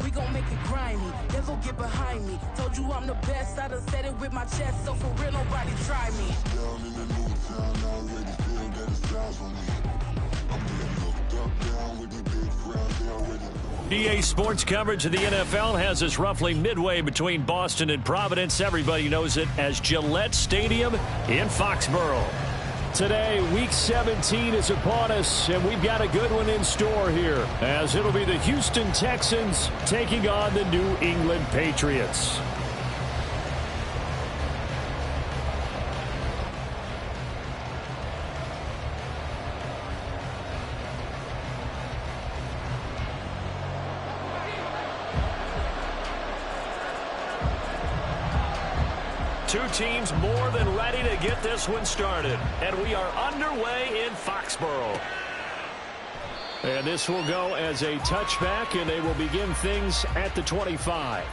We gon' make it grimy, never get behind me. Told you I'm the best, I done said it with my chest. So for real, nobody try me. Down in the new town, I already feel that it's styles on me. I'm getting looked up, down with the big crowd, they already know. EA Sports coverage of the NFL has us roughly midway between Boston and Providence. Everybody knows it as Gillette Stadium in Foxborough. Today, Week 17 is upon us, and we've got a good one in store here, as it'll be the Houston Texans taking on the New England Patriots. Two teams more than ready to get this one started. And we are underway in Foxborough. And this will go as a touchback, and they will begin things at the 25.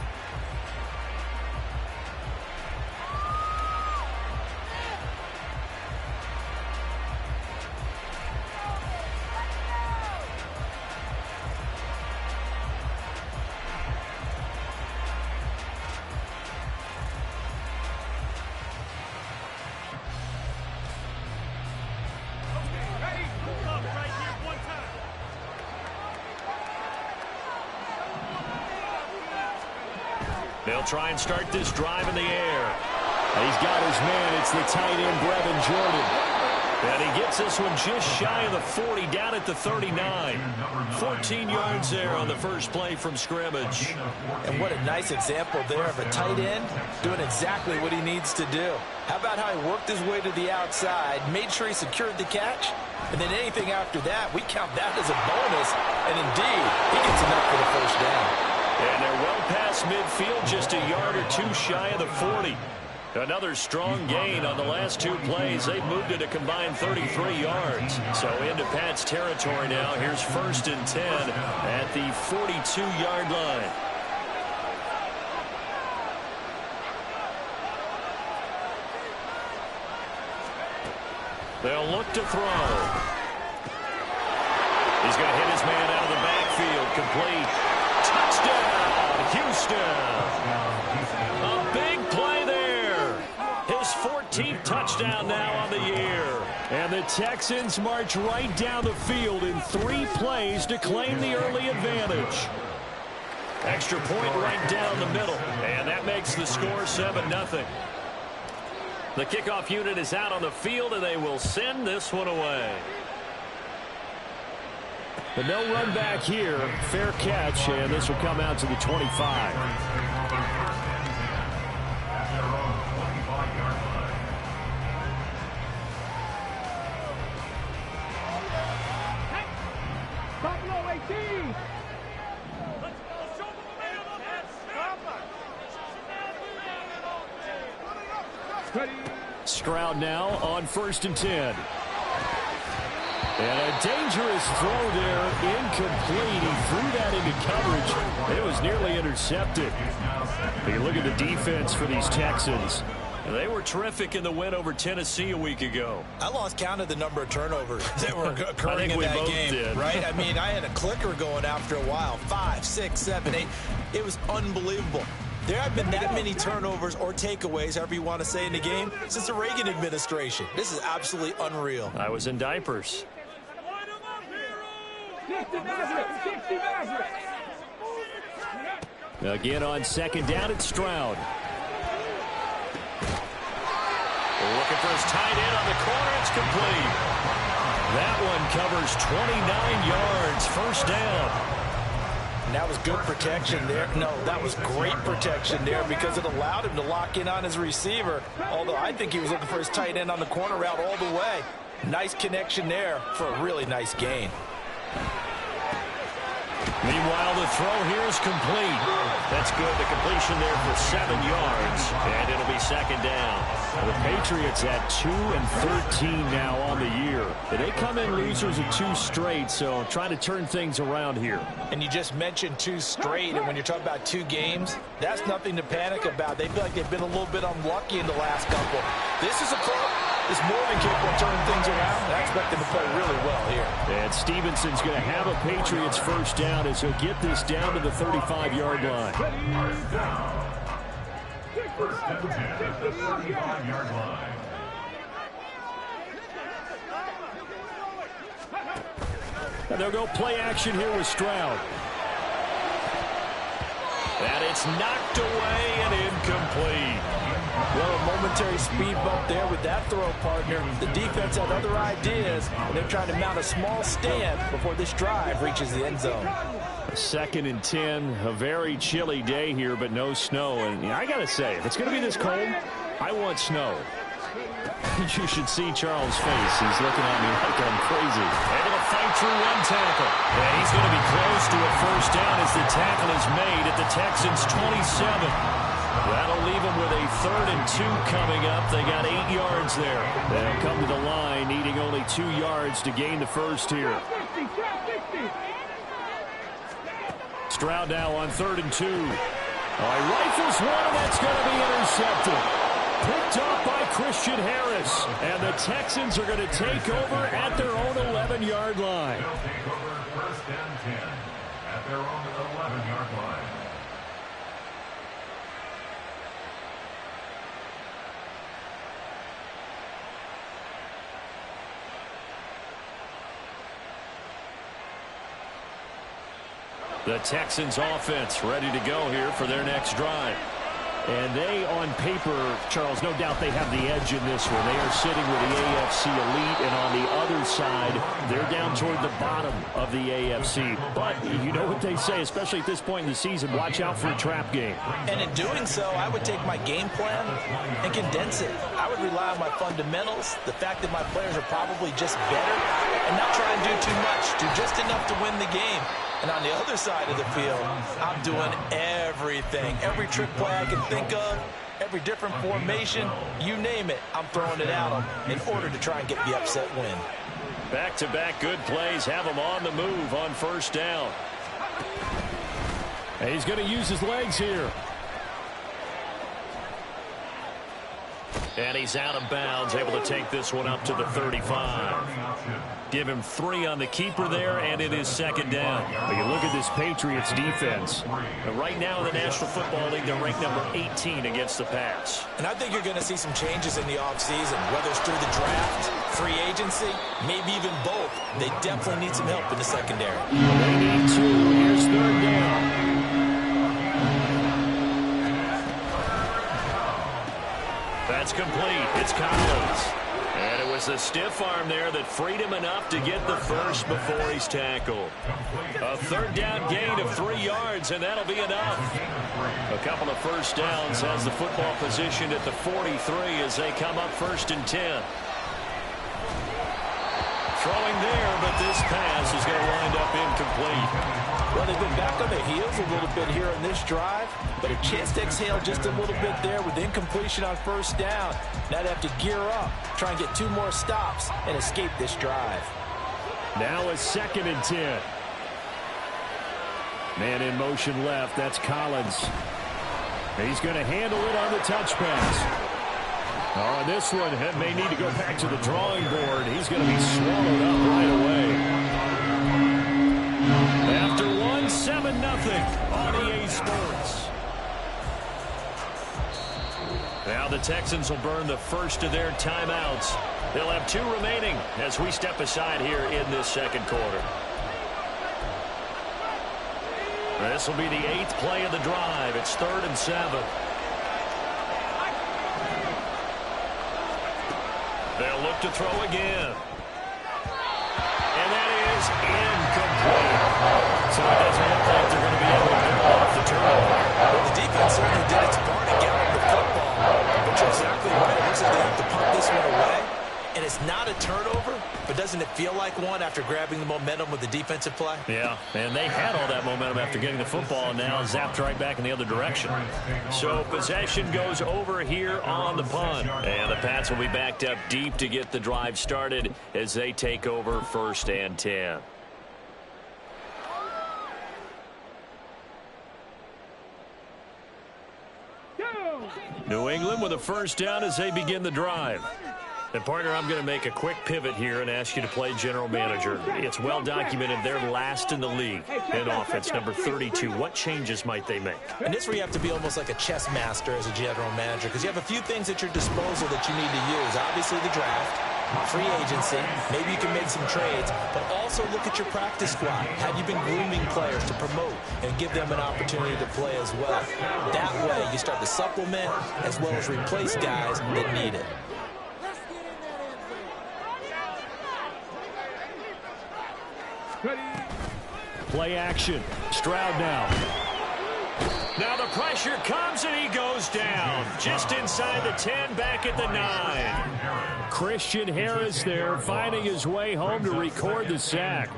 They'll try and start this drive in the air. He's got his man. It's the tight end, Brevin Jordan. And he gets this one just shy of the 40, down at the 39. 14 yards there on the first play from scrimmage. And what a nice example there of a tight end doing exactly what he needs to do. How about how he worked his way to the outside, made sure he secured the catch, and then anything after that, we count that as a bonus. And indeed, he gets enough for the first down. And they're well past midfield, just a yard or two shy of the 40. Another strong gain on the last two plays. They've moved it a combined 33 yards. So into Pat's territory now. Here's 1st and 10 at the 42-yard line. They'll look to throw. He's going to hit his man out of the backfield. Complete. Touchdown, Houston. A big play there. His 14th touchdown now on the year. And the Texans march right down the field in 3 plays to claim the early advantage. Extra point right down the middle. And that makes the score 7-0. The kickoff unit is out on the field, and they will send this one away. But no run back here. Fair catch, and this will come out to the 25. Stroud now on 1st and 10. And a dangerous throw there, incomplete. He threw that into coverage. It was nearly intercepted. Hey, look at the defense for these Texans. They were terrific in the win over Tennessee a week ago. I lost count of the number of turnovers that were occurring in that game. Did. Right? I mean, I had a clicker going after a while. 5, 6, 7, 8. It was unbelievable. There have been that many turnovers or takeaways, however you want to say, in the game since the Reagan administration. This is absolutely unreal. I was in diapers. Again on 2nd down, it's Stroud. Looking for his tight end on the corner. It's complete. That one covers 29 yards. 1st down. And that was good protection there. No, that was great protection there because it allowed him to lock in on his receiver. Although I think he was looking for his tight end on the corner route all the way. Nice connection there for a really nice gain. Meanwhile, the throw here is complete. That's good. The completion there for 7 yards. And it'll be 2nd down. The Patriots at 2-13 now on the year. They come in losers of 2 straight, so trying to turn things around here. And you just mentioned 2 straight, and when you're talking about 2 games, that's nothing to panic about. They feel like they've been a little bit unlucky in the last couple. This is a club is more than capable of turning things around. I expect him to play really well here. And Stevenson's going to have a Patriots first down as he'll get this down to the 35-yard line. First and 10 at the 35-yard line. And they'll go play action here with Stroud. And it's knocked away and incomplete. Well, a momentary speed bump there with that throw, partner. The defense had other ideas, and they're trying to mount a small stand before this drive reaches the end zone. 2nd and 10, a very chilly day here, but no snow. And I got to say, if it's going to be this cold, I want snow. You should see Charles' face. He's looking at me like I'm crazy. Able to fight through one tackle. And he's going to be close to a first down as the tackle is made at the Texans' 27. That'll leave them with a 3rd and 2 coming up. They got 8 yards there. They'll come to the line, needing only 2 yards to gain the first here. Stroud now on 3rd and 2. Rifles one, and that's going to be intercepted. Picked off by Christian Harris. And the Texans are going to take over at their own 11-yard line. They'll take over first and 10 at their own 11-yard line. The Texans offense ready to go here for their next drive. And they, on paper, Charles, no doubt they have the edge in this one. They are sitting with the AFC elite, and on the other side, they're down toward the bottom of the AFC. But you know what they say, especially at this point in the season, watch out for a trap game. And in doing so, I would take my game plan and condense it. I would rely on my fundamentals, the fact that my players are probably just better, and not try and do too much, do just enough to win the game. And on the other side of the field, I'm doing everything. Every trick play I can think of, every different formation, you name it, I'm throwing it at them in order to try and get the upset win. Back-to-back good plays have him on the move on first down. And he's going to use his legs here. And he's out of bounds, able to take this one up to the 35. Give him 3 on the keeper there, and it is 2nd down. But you look at this Patriots defense. And right now in the National Football League, they're ranked number 18 against the pass. And I think you're going to see some changes in the offseason, whether it's through the draft, free agency, maybe even both. They definitely need some help in the secondary. They need to. Here's 3rd down. That's complete. It's Collins. And it was a stiff arm there that freed him enough to get the first before he's tackled. A 3rd down gain of 3 yards, and that'll be enough. A couple of first downs has the football position at the 43 as they come up 1st and 10. Throwing there, but this pass is going to wind up incomplete. Well, they've been back on their heels a little bit here on this drive, but a chance to exhale just a little bit there with incompletion on first down. Now they have to gear up, try and get 2 more stops, and escape this drive. Now a 2nd and 10. Man in motion left. That's Collins. He's going to handle it on the touch pass. On this one, may need to go back to the drawing board. He's going to be swallowed up right away. After 7-0 on EA Sports. Now the Texans will burn the first of their timeouts. They'll have 2 remaining as we step aside here in this 2nd quarter. This will be the 8th play of the drive. It's 3rd and 7. They'll look to throw again. And that is incomplete. So it doesn't look like they're going to be able to pick off the turnover. Well, the defense certainly did its part to get the football. But you're exactly right. It looks like they have to punt this one away. And it's not a turnover, but doesn't it feel like one after grabbing the momentum with the defensive play? Yeah, and they had all that momentum after getting the football, and now zapped right back in the other direction. So possession goes over here on the punt. And the Pats will be backed up deep to get the drive started as they take over 1st and 10. New England with a first down as they begin the drive. And, partner, I'm going to make a quick pivot here and ask you to play general manager. It's well documented they're last in the league in offense, number 32. What changes might they make? And this is where you have to be almost like a chess master as a general manager, because you have a few things at your disposal that you need to use. Obviously, the draft, free agency, maybe you can make some trades, but also look at your practice squad. Have you been grooming players to promote and give them an opportunity to play as well? That way, you start to supplement as well as replace guys that need it. Play action. Stroud now. Now the pressure comes and he goes down. Just inside the 10, back at the 9. Christian Harris there finding his way home to record the sack.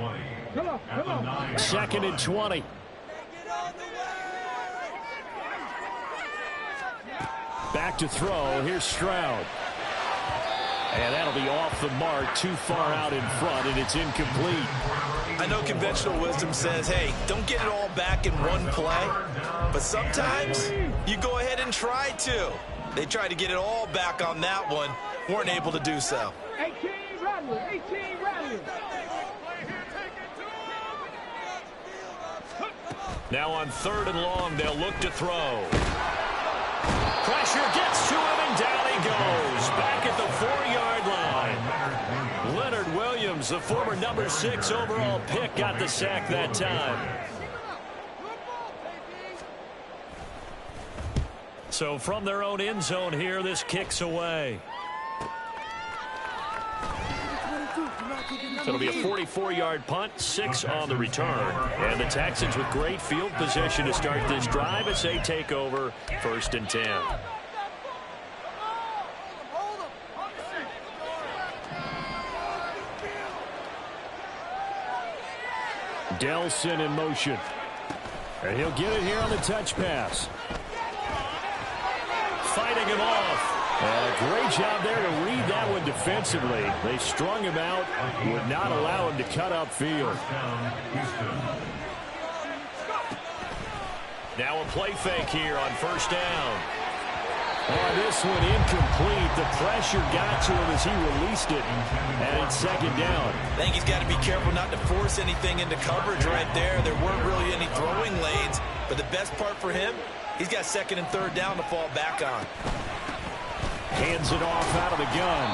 2nd and 20. Back to throw. Here's Stroud. And that'll be off the mark, too far out in front, and it's incomplete. I know conventional wisdom says, hey, don't get it all back in one play. But sometimes you go ahead and try to. They tried to get it all back on that one. Weren't able to do so. 18 rallies, 18 rallies. Now on 3rd and long, they'll look to throw. Pressure gets to him, and down he goes. Back at the 4-yard line. Leonard Williams, the former number 6 overall pick, got the sack that time. So from their own end zone here, this kicks away. So it'll be a 44-yard punt, 6 on the return. And the Texans with great field position to start this drive as they take over 1st and 10. Delson in motion. And he'll get it here on the touch pass. Fighting him off. And a great job there to read that one defensively. They strung him out, would not allow him to cut upfield. Now a play fake here on 1st down. Oh, this one incomplete. The pressure got to him as he released it. And it's 2nd down. I think he's got to be careful not to force anything into coverage right there. There weren't really any throwing lanes. But the best part for him, he's got 2nd and 3rd down to fall back on. Hands it off out of the gun.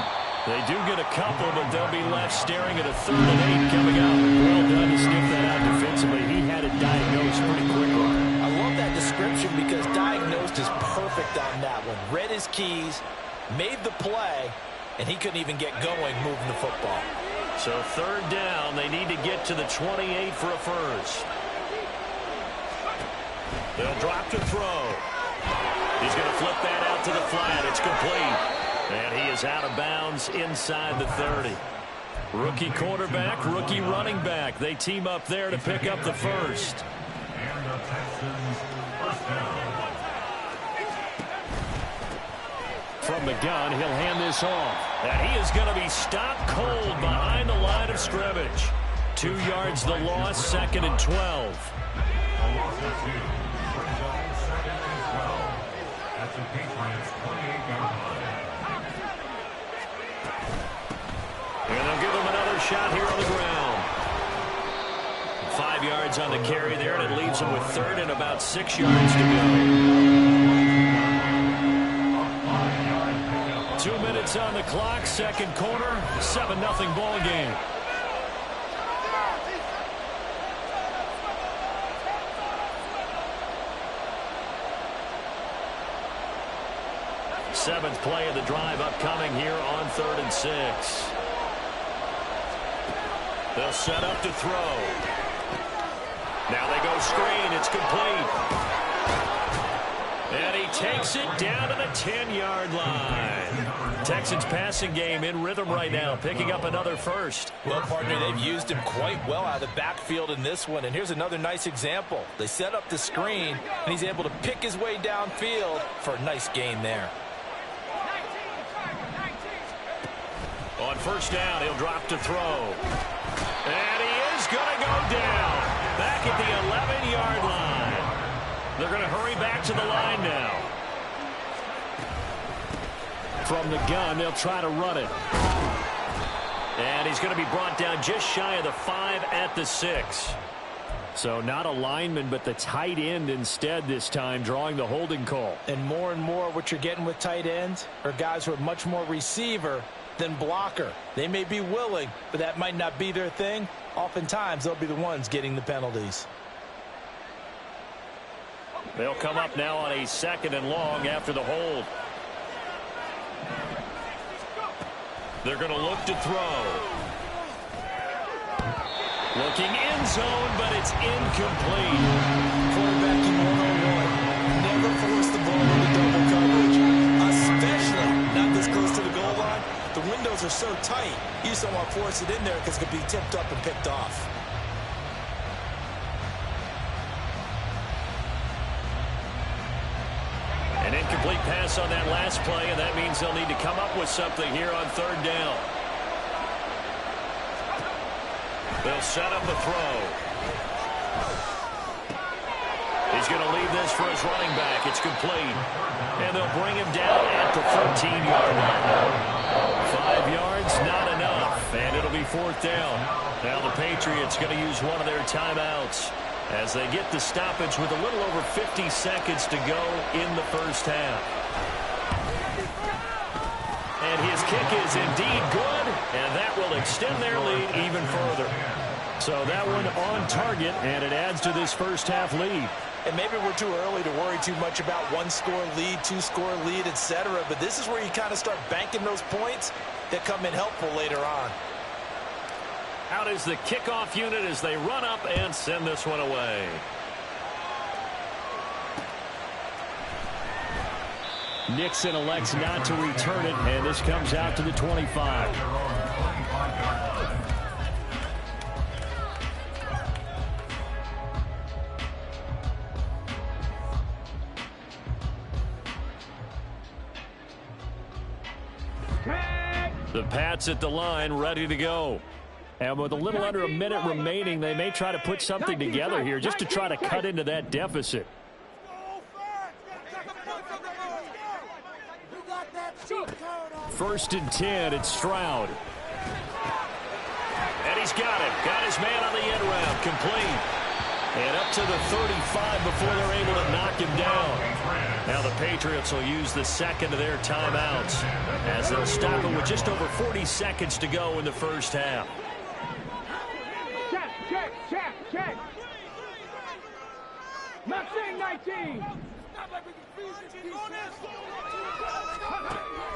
They do get a couple, but they'll be left staring at a 3rd and 8 coming up. Well done to sniff that out defensively. He had it diagnosed pretty quickly. I love that description because diagnosed is perfect on that one. Read his keys, made the play, and he couldn't even get going moving the football. So 3rd down, they need to get to the 28 for a first. They'll drop to throw. He's going to flip that out to the flat. It's complete. And he is out of bounds inside the 30. Rookie quarterback, rookie running back. They team up there to pick up the first. And the Texans first down. From the gun, he'll hand this off. And he is going to be stopped cold behind the line of scrimmage. 2 yards the loss, 2nd and 12. A loss of 2. Brings up 2nd and 12. That's the Patriots' 28-yard line. And they'll give him another shot here on the ground. 5 yards on the carry there, and it leaves him with 3rd and about 6 yards to go. 2 minutes on the clock, 2nd quarter, 7-0 ball game. Seventh play of the drive upcoming here on 3rd and 6. They'll set up to throw. Now they go screen. It's complete. And he takes it down to the 10-yard line. Texans passing game in rhythm right now, picking up another first. Well, partner, they've used him quite well out of the backfield in this one. And here's another nice example. They set up the screen, and he's able to pick his way downfield for a nice gain there. On 1st down, he'll drop to throw. And he is going to go down. Back at the 11-yard line. They're going to hurry back to the line now. From the gun, they'll try to run it. And he's going to be brought down just shy of the 5 at the 6. So not a lineman, but the tight end instead this time, drawing the holding call. And more what you're getting with tight ends are guys who are much more receiver than blocker. They may be willing, but that might not be their thing. Oftentimes, they'll be the ones getting the penalties. They'll come up now on a 2nd and long after the hold. They're going to look to throw. Looking end zone, but it's incomplete. Quarterbacking 101. Never force the ball into double coverage, especially not this close to the goal line. The windows are so tight, you just don't want to force it in there because it could be tipped up and picked off. An incomplete pass on that last play, and that means they'll need to come up with something here on 3rd down. They'll set up a throw. He's going to leave this for his running back. It's complete. And they'll bring him down at the 14-yard line. 5 yards, not enough. And it'll be 4th down. Now the Patriots going to use one of their timeouts as they get the stoppage with a little over 50 seconds to go in the first half. And his kick is indeed good, and that will extend their lead even further. So that one on target, and it adds to this first half lead. And maybe we're too early to worry too much about 1-score lead, 2-score lead, etc. But this is where you kind of start banking those points that come in helpful later on. Out is the kickoff unit as they run up and send this one away. Nixon elects not to return it, and this comes out to the 25. The Pats at the line, ready to go. And with a little under a minute remaining, they may try to put something together here just to try to cut into that deficit. First and 10, it's Stroud. And he's got him. Got his man on the end round. Complete. And up to the 35 before they're able to knock him down. Now the Patriots will use the 2nd of their timeouts as they'll stop him with just over 40 seconds to go in the first half. Check. Not saying 19.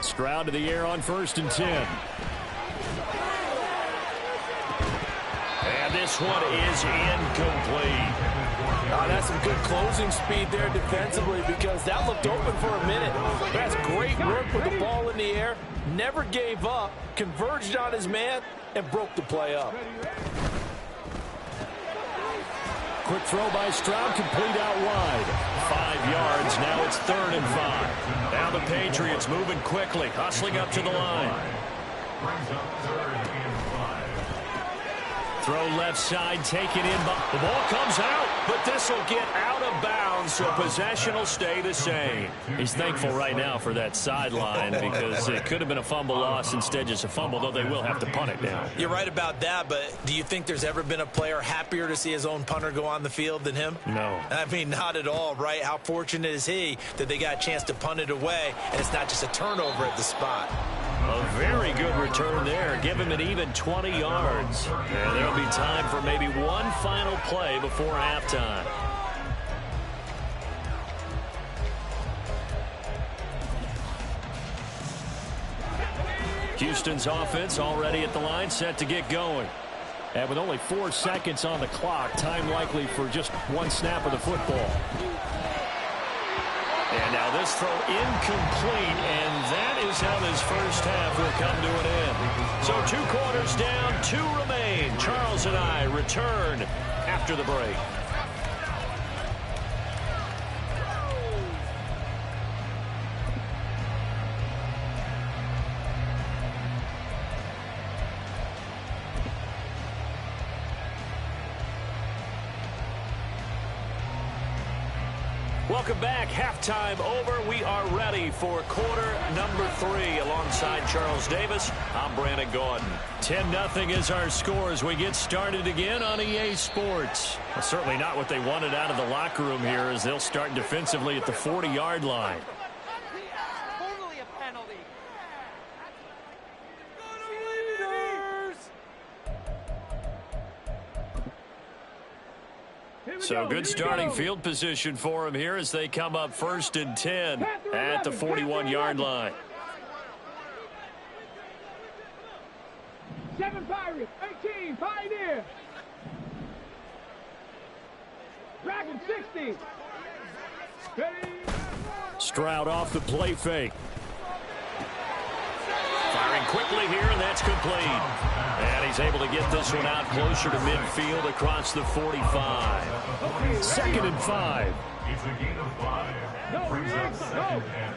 Stroud to the air on 1st and 10. And this one is incomplete. That's some good closing speed there defensively because that looked open for a minute. That's great work with the ball in the air. Never gave up, converged on his man, and broke the play up. Quick throw by Stroud, complete out wide. 5 yards, now it's 3rd and 5. Now the Patriots moving quickly, hustling up to the line. Throw left side, taken in. The ball comes out, but this will get out of bounds, so possession will stay the same. He's thankful right now for that sideline because it could have been a fumble loss, instead just a fumble, though they will have to punt it now. You're right about that, but do you think there's ever been a player happier to see his own punter go on the field than him? No. I mean, not at all, right? How fortunate is he that they got a chance to punt it away, and it's not just a turnover at the spot. A very good return there. Give him an even 20 yards. And there'll be time for maybe one final play before halftime. Houston's offense already at the line, set to get going. And with only 4 seconds on the clock, time likely for just one snap of the football. And now this throw incomplete, and that is how this first half will come to an end. So 2 quarters down, 2 remain. Charles and I return after the break. Welcome back. Halftime over. We are ready for quarter number 3. Alongside Charles Davis, I'm Brandon Gordon. 10-0 is our score as we get started again on EA Sports. Well, certainly not what they wanted out of the locker room here as they'll start defensively at the 40-yard line. Totally a penalty. So good starting field position for them here as they come up 1st and 10 at the 41-yard line. 7 Pirates, 18 Pioneer. Dragon 60. Stroud off the play fake. Firing quickly here, and that's complete. And he's able to get this one out closer to midfield across the 45. 2nd and 5. It's a gain of 5. It brings up 2nd and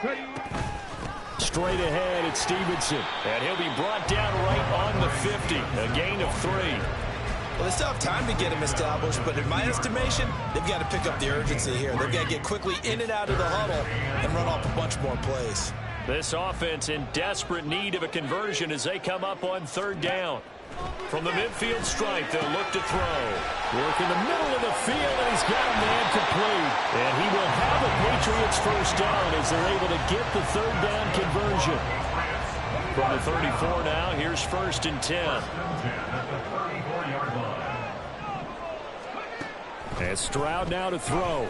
5. Straight ahead, it's Stevenson. And he'll be brought down right on the 50. A gain of 3. Well, they still have time to get him established, but in my estimation, they've got to pick up the urgency here. They've got to get quickly in and out of the huddle and run off a bunch more plays. This offense in desperate need of a conversion as they come up on 3rd down. From the midfield stripe, they'll look to throw. Work in the middle of the field, and he's got a man complete. And he will have the Patriots 1st down as they're able to get the 3rd down conversion. From the 34 now, here's 1st and 10. And Stroud now to throw.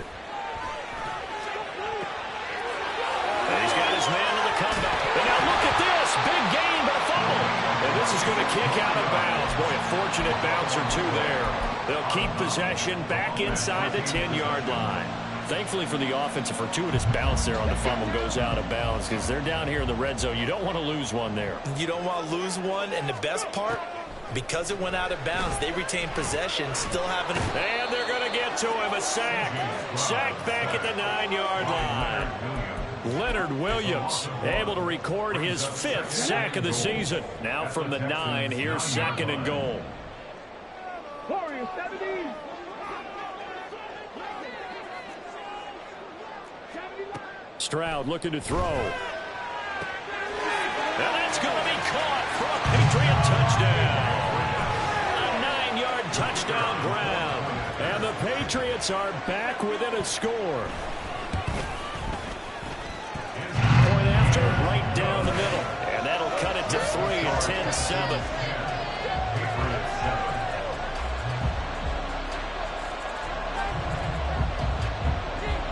And he's got his man to the comeback. And now look at this. Big gain, but a fumble. And this is going to kick out of bounds. Boy, a fortunate bounce or two there. They'll keep possession back inside the 10-yard line. Thankfully for the offense, a fortuitous bounce there on the fumble goes out of bounds because they're down here in the red zone. You don't want to lose one there. You don't want to lose one, and the best part, because it went out of bounds, they retain possession, still having... And they're going to get to him, a sack. Sack back at the 9-yard line. Leonard Williams able to record his 5th sack of the season. Now from the 9, here's 2nd and goal. Warriors 70. Stroud looking to throw. And that's going to be caught for a Patriot touchdown. A 9-yard touchdown grab. And the Patriots are back within a score. Point after, right down the middle. And that'll cut it to 3 and 10-7.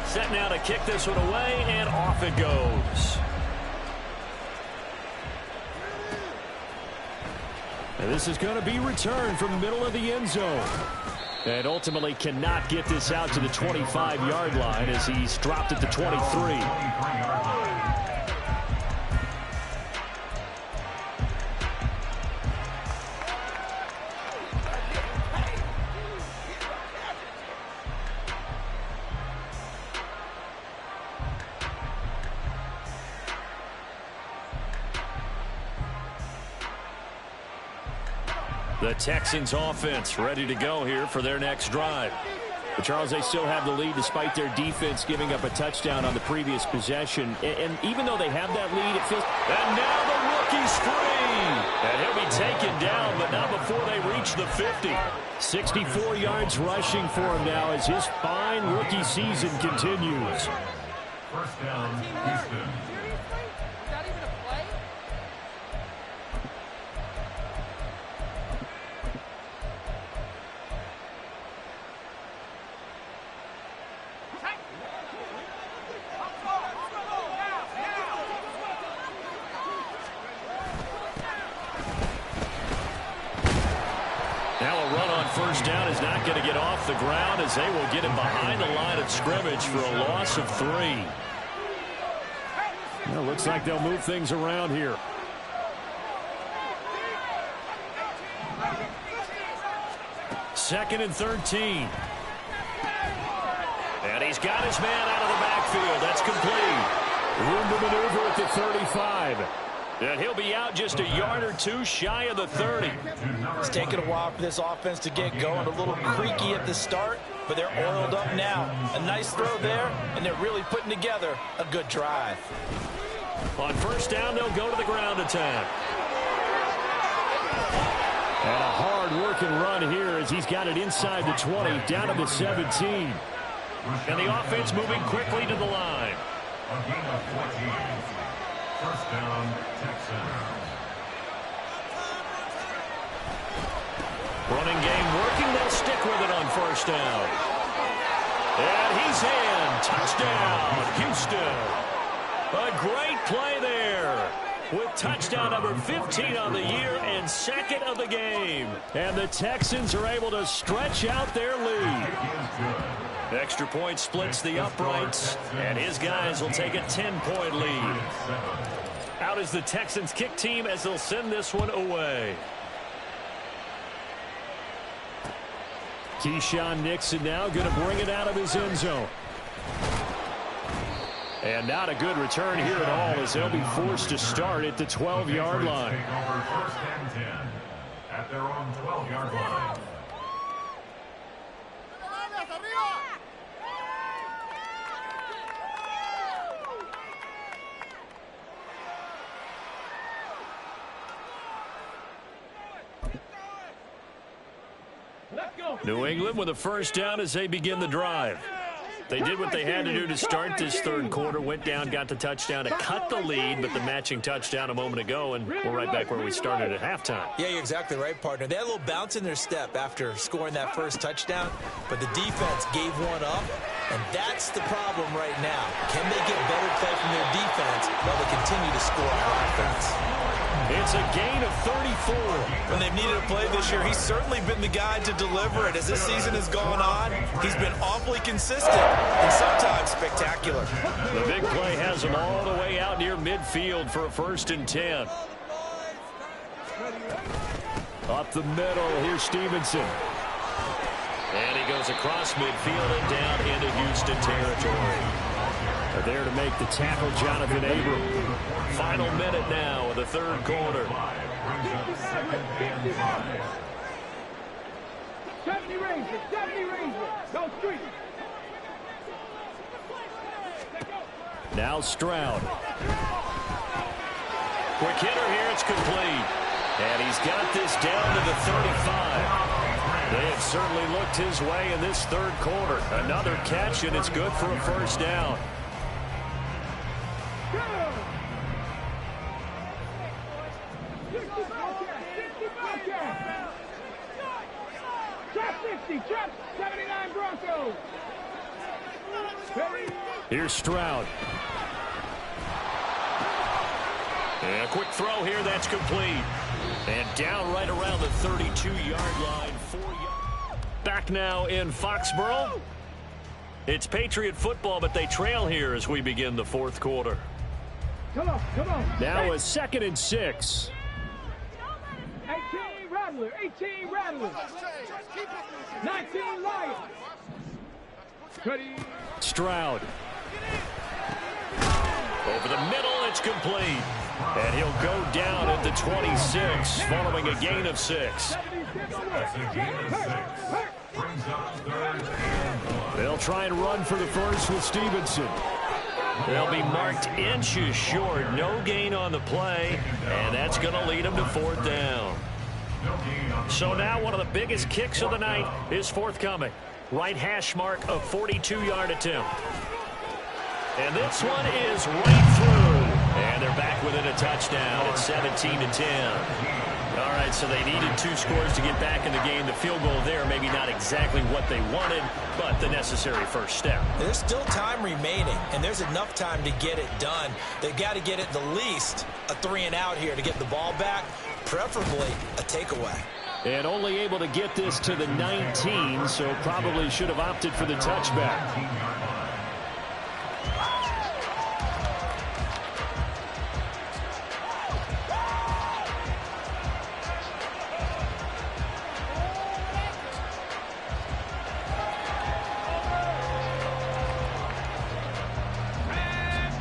Set now to kick this one away, and off it goes. And this is going to be returned from the middle of the end zone. And ultimately cannot get this out to the 25-yard line as he's dropped at the 23. The Texans offense ready to go here for their next drive. But Charles, they still have the lead despite their defense giving up a touchdown on the previous possession. And even though they have that lead, it feels... And now the rookie's free. And he'll be taken down, but not before they reach the 50. 64 yards rushing for him now as his fine rookie season continues. 1st down, Houston. Now a run on 1st down is not going to get off the ground as they will get him behind the line of scrimmage for a loss of 3. Well, looks like they'll move things around here. Second and 13. And he's got his man out of the backfield. That's complete. Room to maneuver at the 35. And he'll be out just a yard or two shy of the 30. It's taken a while for this offense to get going. A little creaky at the start, but they're oiled up now. A nice throw there, and they're really putting together a good drive. On first down, they'll go to the ground attack. And a hard-working run here as he's got it inside the 20, down to the 17. And the offense moving quickly to the line. A gain of 14. First down, Texans. Running game working. They'll stick with it on first down. And he's in. Touchdown, Houston. A great play there. With touchdown number 15 on the year and second of the game. And the Texans are able to stretch out their lead. Extra point splits the uprights, and his guys will take a 10-point lead. Out is the Texans kick team as they'll send this one away. Keyshawn Nixon now going to bring it out of his end zone. And not a good return here at all as they'll be forced to start at the 12-yard line. Take over first and 10 at their own 12-yard line. New England with a first down as they begin the drive. They did what they had to do to start this third quarter, went down, got the touchdown to cut the lead, but the matching touchdown a moment ago, and we're right back where we started at halftime. Yeah, you're exactly right, partner. They had a little bounce in their step after scoring that first touchdown, but the defense gave one up, and that's the problem right now. Can they get better play from their defense while they continue to score on offense? It's a gain of 34. When they've needed a play this year, he's certainly been the guy to deliver it. As this season has gone on, he's been awfully consistent and sometimes spectacular. The big play has him all the way out near midfield for a first and 10. Up the middle, here's Stevenson. And he goes across midfield and down into Houston territory. There to make the tackle, Jonathan Abram. Final minute now of the third quarter. 70 Rangers, 70 Rangers. Go street. Now Stroud. Quick hitter here, it's complete. And he's got this down to the 35. They have certainly looked his way in this third quarter. Another catch, and it's good for a first down. Trap 79 Broncos. Here's Stroud. And a quick throw here, that's complete. And down right around the 32-yard line. 4 yards. Back now in Foxborough. It's Patriot football, but they trail here as we begin the fourth quarter. Come on, come on. Now a 2nd and 6. 18 Rattler, 18 Rattler. 19 Lions. Ready. Stroud. Over the middle, it's complete. And he'll go down at the 26, following a gain of 6. That's a gain of 6. Brings up third and 1. They'll try and run for the first with Stevenson. They'll be marked inches short. No gain on the play, and that's going to lead them to fourth down. So now one of the biggest kicks of the night is forthcoming. Right hash mark, a 42-yard attempt. And this one is right through. And they're back within a touchdown at 17-10. All right, so they needed 2 scores to get back in the game. The field goal there, maybe not exactly what they wanted, but the necessary first step. There's still time remaining, and there's enough time to get it done. They've got to get at the least a 3-and-out here to get the ball back, preferably a takeaway. And only able to get this to the 19, so probably should have opted for the touchback.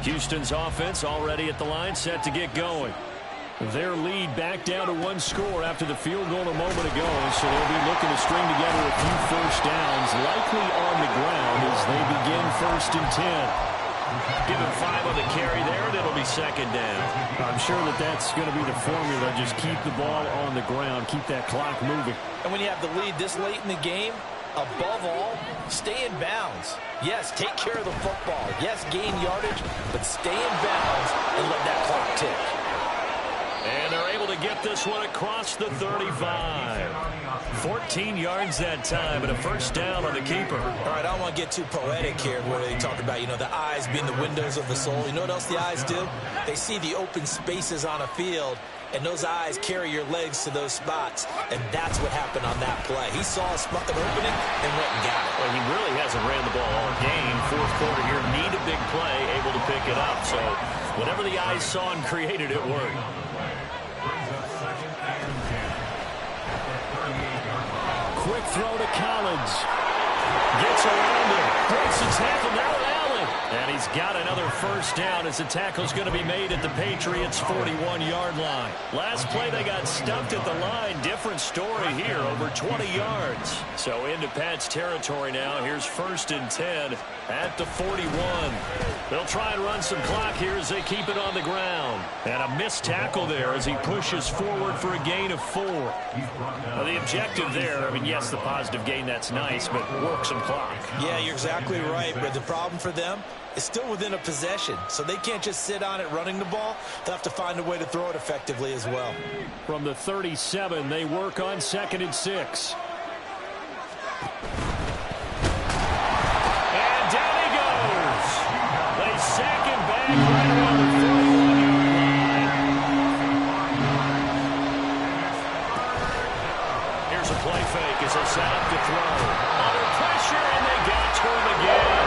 Houston's offense already at the line, set to get going. Their lead back down to 1 score after the field goal a moment ago, so they'll be looking to string together a few first downs, likely on the ground as they begin 1st and 10. Give him 5 on the carry there, and it'll be 2nd down. I'm sure that's going to be the formula. Just keep the ball on the ground, keep that clock moving. And when you have the lead this late in the game, above all, stay in bounds. Yes, take care of the football. Yes, gain yardage, but stay in bounds and let that clock tick. And they're able to get this one across the 35. 14 yards that time, and a 1st down on the keeper. All right, I don't want to get too poetic here where they talk about, the eyes being the windows of the soul. You know what else the eyes do? They see the open spaces on a field, and those eyes carry your legs to those spots, and that's what happened on that play. He saw an opening and went and got it. Well, he really hasn't ran the ball all game. 4th quarter here, need a big play, able to pick it up. So whatever the eyes saw and created, it worked. Quick throw to Collins. Gets around him. Breaks the tackle. Now Allen. And he's got another 1st down as the tackle's going to be made at the Patriots' 41-yard line. Last play, they got stuffed at the line. Different story here, over 20 yards. So into Pat's territory now. Here's 1st and 10 at the 41. They'll try and run some clock here as they keep it on the ground. And a missed tackle there as he pushes forward for a gain of 4. Well, the objective there, yes, the positive gain, that's nice, but work some clock. Yeah, you're exactly right, but the problem for them is still within a possession, so they can't just sit on it running the ball. They'll have to find a way to throw it effectively as well. From the 37, they work on 2nd and 6. And down he goes. They sack him back right around the 41-yard line. Here's a play fake as they set up to throw. Under pressure, and they got to him again.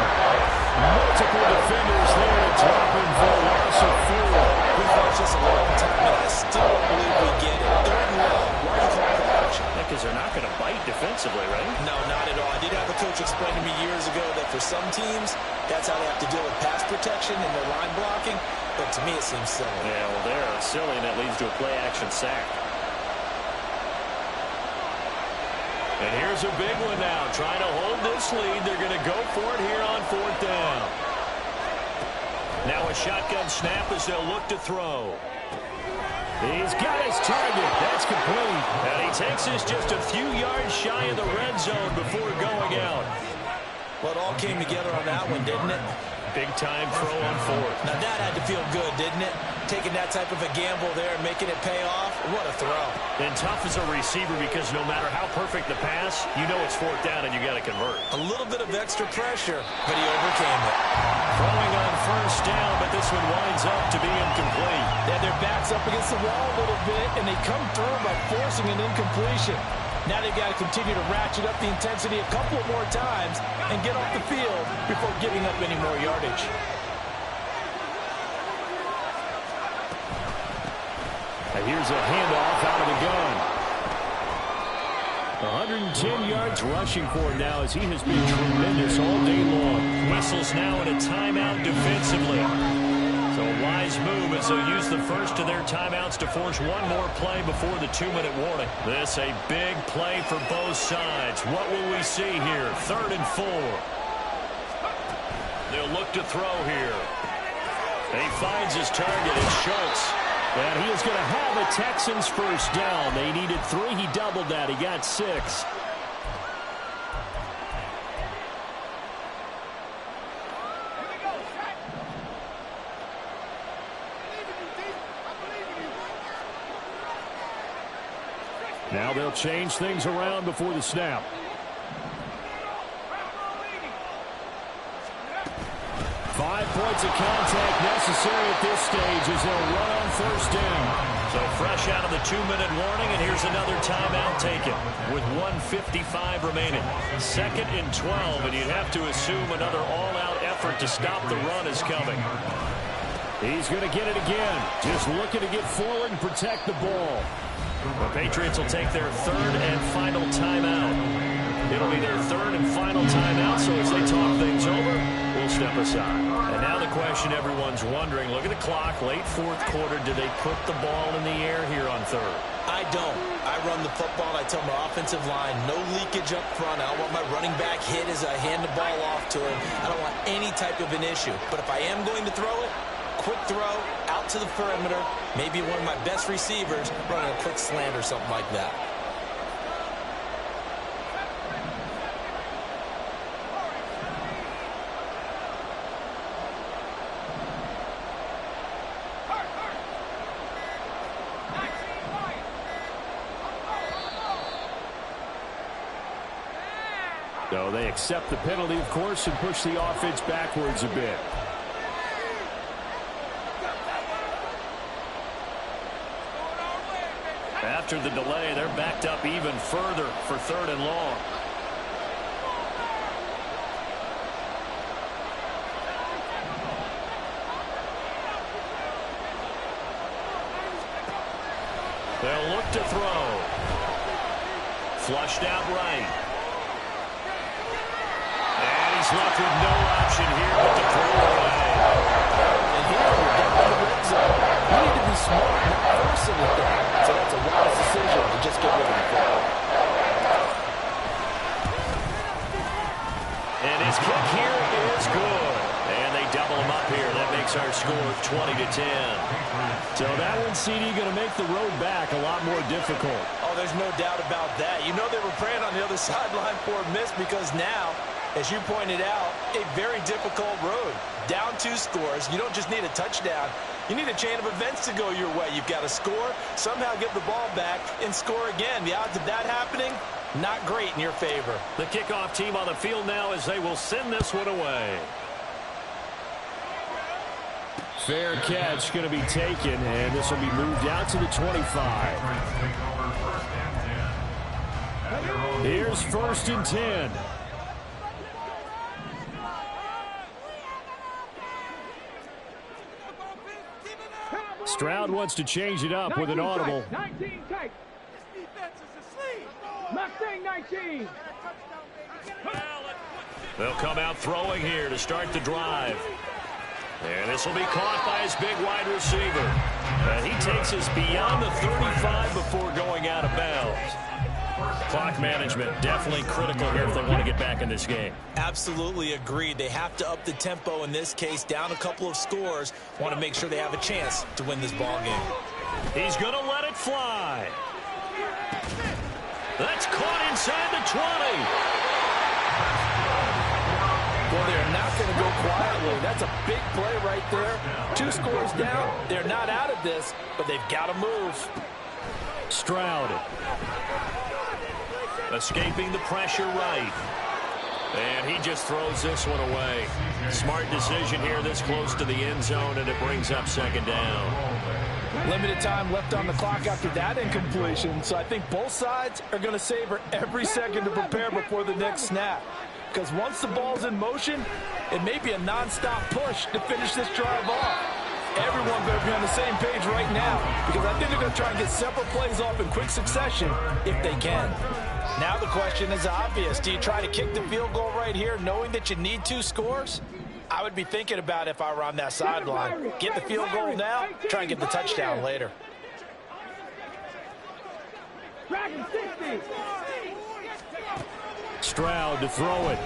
Multiple defenders there to drop him for a loss of 4. We've watched this a long time, and I still don't believe we get it. 3rd and long. Why are you calling the action? Because they're not going to bite defensively, right? No, not at all. I did have a coach explain to me years ago that for some teams, that's how they have to deal with pass protection and their line blocking. But to me, it seems silly. Yeah, well, they're silly, and that leads to a play-action sack. And here's a big one now. Trying to hold this lead. They're going to go for it here on 4th down. Now a shotgun snap as they'll look to throw. He's got his target. That's complete. And he takes this just a few yards shy of the red zone before going out. Well, it all came together on that one, didn't it? Big-time throw on 4th. Now, that had to feel good, didn't it? Taking that type of a gamble there and making it pay off. What a throw. And tough as a receiver because no matter how perfect the pass, you know it's 4th down and you got to convert. A little bit of extra pressure, but he overcame it. Throwing on 1st down, but this one winds up to be incomplete. Yeah, their back's up against the wall a little bit, and they come through by forcing an incompletion. Now they've got to continue to ratchet up the intensity a couple more times and get off the field before giving up any more yardage. And here's a handoff out of the gun. 110 yards rushing for him now as he has been tremendous all day long. Whistles now in a timeout defensively. So a wise move as they'll use the first of their timeouts to force one more play before the 2-minute warning. This a big play for both sides. What will we see here? 3rd and 4. They'll look to throw here. And he finds his target. It's Schultz. And he is going to have a Texans 1st down. They needed 3. He doubled that. He got 6. Now they'll change things around before the snap. Five points of contact necessary at this stage as they'll run on 1st down. So fresh out of the 2-minute warning, and here's another timeout taken with 1:55 remaining. 2nd and 12, and you'd have to assume another all-out effort to stop the run is coming. He's going to get it again. Just looking to get forward and protect the ball. The Patriots will take their 3rd and final timeout. It'll be their 3rd and final timeout, so as they talk things over, we'll will step aside. And now the question everyone's wondering, look at the clock, late fourth quarter, do they put the ball in the air here on third? I don't. I run the football, and I tell my offensive line, no leakage up front. I don't want my running back hit as I hand the ball off to him. I don't want any type of an issue. But if I am going to throw it, quick throw, out to the perimeter, maybe one of my best receivers running a quick slant or something like that. So they accept the penalty, of course, and push the offense backwards a bit. After the delay, they're backed up even further for third and long. They'll look to throw. Flushed out right. And he's left with no option here but to throw away. And here we're down in the red zone. You need to be smart, not forcing with that. So that's a wise decision to just get rid of the ball. And his kick here is good. And they double him up here. That makes our score 20-10. So that one, CD, going to make the road back a lot more difficult. Oh, there's no doubt about that. You know they were praying on the other sideline for a miss because now, as you pointed out, a very difficult road. Down 2 scores. You don't just need a touchdown. You need a chain of events to go your way. You've got to score, somehow get the ball back, and score again. The odds of that happening, not great in your favor. The kickoff team on the field now as they will send this one away. Fair catch going to be taken, and this will be moved out to the 25. Here's 1st and 10. Stroud wants to change it up with an audible. 19 tight. This defense is asleep. Mustang 19. They'll come out throwing here to start the drive. And this will be caught by his big wide receiver. And he takes us beyond the 35 before going out of bounds. Clock management definitely critical here if they want to get back in this game. Absolutely agreed. They have to up the tempo in this case, down a couple of scores. Want to make sure they have a chance to win this ball game. He's going to let it fly. That's caught inside the 20. Well, they're not going to go quietly. That's a big play right there. 2 scores down. They're not out of this, but they've got to move. Stroud. Escaping the pressure right. And he just throws this one away. Smart decision here this close to the end zone, and it brings up 2nd down. Limited time left on the clock after that incompletion, so I think both sides are going to savor every second to prepare before the next snap. Because once the ball's in motion, it may be a non-stop push to finish this drive off. Everyone better be on the same page right now, because I think they're going to try and get several plays off in quick succession if they can. Now the question is obvious. Do you try to kick the field goal right here knowing that you need 2 scores? I would be thinking about it if I were on that sideline. Get the field goal now, try and get the touchdown later. Dragon 60. Stroud to throw it.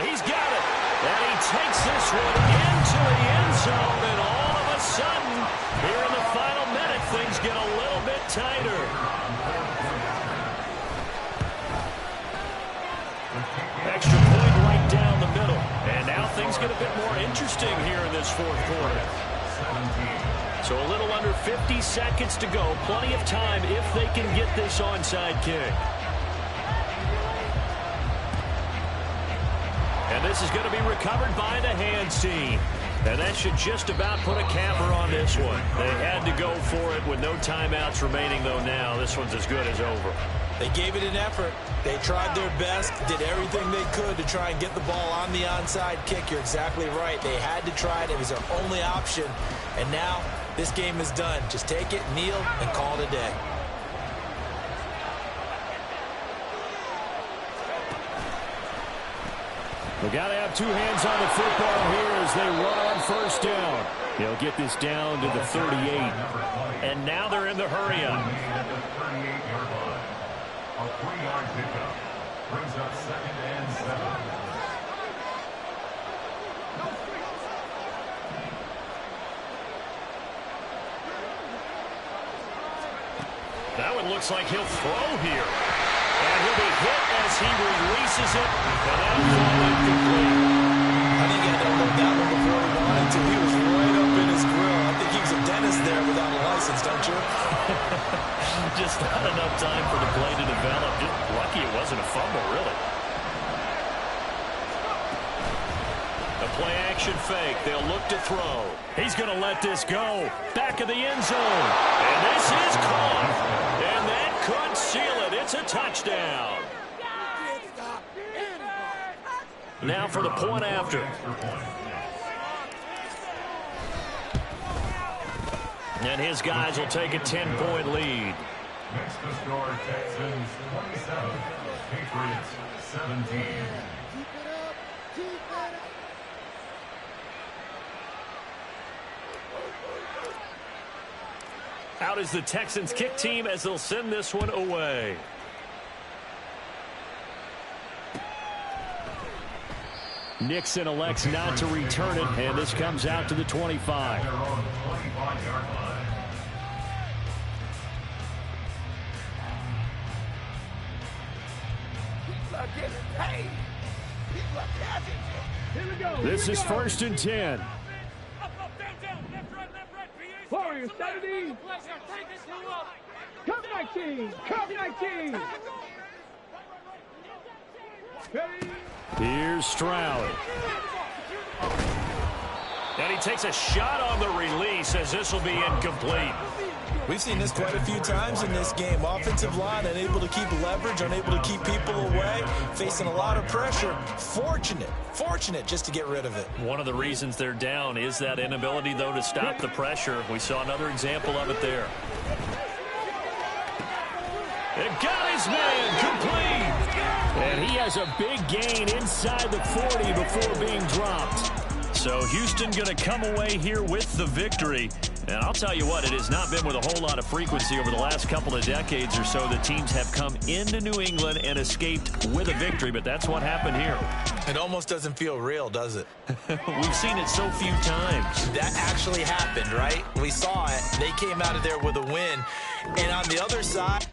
He's got it. And he takes this one into the end zone. And all of a sudden, here in the final minute, things get a little bit tighter. Extra point right down the middle. And now things get a bit more interesting here in this 4th quarter. So a little under 50 seconds to go. Plenty of time if they can get this onside kick. And this is going to be recovered by the hands team. And that should just about put a capper on this one. They had to go for it with no timeouts remaining, though now. This one's as good as over. They gave it an effort. They tried their best, did everything they could to try and get the ball on the onside kick. You're exactly right. They had to try it. It was their only option. And now this game is done. Just take it, kneel, and call it a day. They got to have two hands on the football here as they run on first down. They'll get this down to the 38. And now they're in the hurry-up. A 3-yard pickup brings up 2nd and 7. That one looks like he'll throw here. And he'll be hit as he releases it. And that'll fall incomplete. I think he had to hold that one before he wanted to. He was right up in his grill. I think he was a dentist there without a license, don't you? Just not enough time for the play to develop. Just lucky it wasn't a fumble, really. A play-action fake. They'll look to throw. He's going to let this go. Back of the end zone. And this is caught. And that could seal it. It's a touchdown. Now for the point after. And his guys will take a 10-point lead. Next to score, Texans 27, Patriots 17. Out is the Texans kick team as they'll send this one away. Nixon elects not to return it, and this comes out to the 25. Their own 25-yard line. People are getting paid. People are catching. Here we go. This is 1st and 10. Up, down, left, right, PA. Warriors, 70. Come 19. Come 19. Ready? Here's Stroud. And he takes a shot on the release as this will be incomplete. We've seen this quite a few times in this game. Offensive line unable to keep leverage, unable to keep people away, facing a lot of pressure. Fortunate just to get rid of it. One of the reasons they're down is that inability, though, to stop the pressure. We saw another example of it there. It got his man complete. And he has a big gain inside the 40 before being dropped. So Houston going to come away here with the victory. And I'll tell you what, it has not been with a whole lot of frequency over the last couple of decades or so that teams have come into New England and escaped with a victory, but that's what happened here. It almost doesn't feel real, does it? We've seen it so few times. That actually happened, right? We saw it. They came out of there with a win. And on the other side...